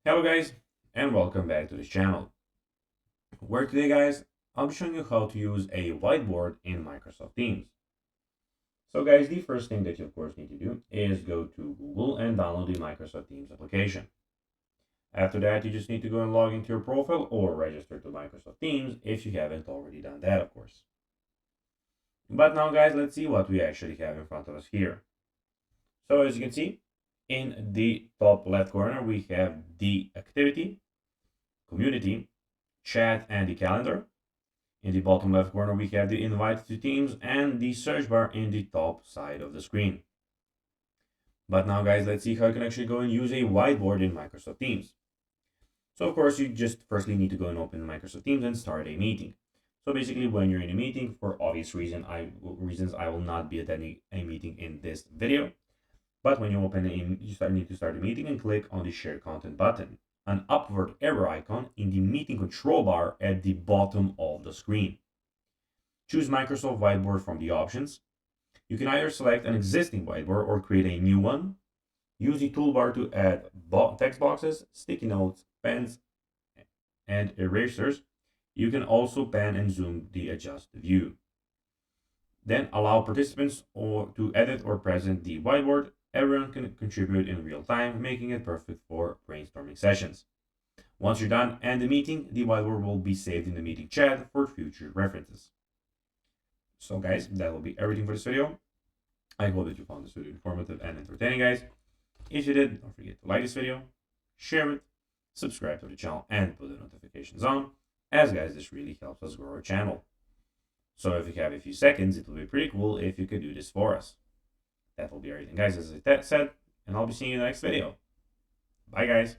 Hello guys, and welcome back to this channel, where today guys, I'll be showing you how to use a whiteboard in Microsoft Teams. So guys, the first thing that you of course need to do is go to Google and download the Microsoft Teams application. After that, you just need to go and log into your profile or register to Microsoft Teams if you haven't already done that, of course. But now guys, let's see what we actually have in front of us here. So as you can see, in the top left corner, we have the activity, community, chat, and the calendar. In the bottom left corner, we have the invite to teams and the search bar in the top side of the screen. But now guys, let's see how you can actually go and use a whiteboard in Microsoft Teams. So of course, you just firstly need to go and open Microsoft Teams and start a meeting. So basically, when you're in a meeting, for obvious reasons, I will not be attending a meeting in this video. But when you need to start a meeting and click on the Share Content button, an upward arrow icon in the meeting control bar at the bottom of the screen. Choose Microsoft Whiteboard from the options. You can either select an existing whiteboard or create a new one. Use the toolbar to add text boxes, sticky notes, pens, and erasers. You can also pan and zoom the adjust view. Then allow participants to edit or present the whiteboard. Everyone can contribute in real time, making it perfect for brainstorming sessions. Once you're done and the meeting, the whiteboard will be saved in the meeting chat for future references. So guys, that will be everything for this video. I hope that you found this video informative and entertaining, guys. If you did, don't forget to like this video, share it, subscribe to the channel, and put the notifications on, as guys, this really helps us grow our channel. So if you have a few seconds, it will be pretty cool if you could do this for us. That will be everything, guys, as I said, and I'll be seeing you in the next video. Bye, guys.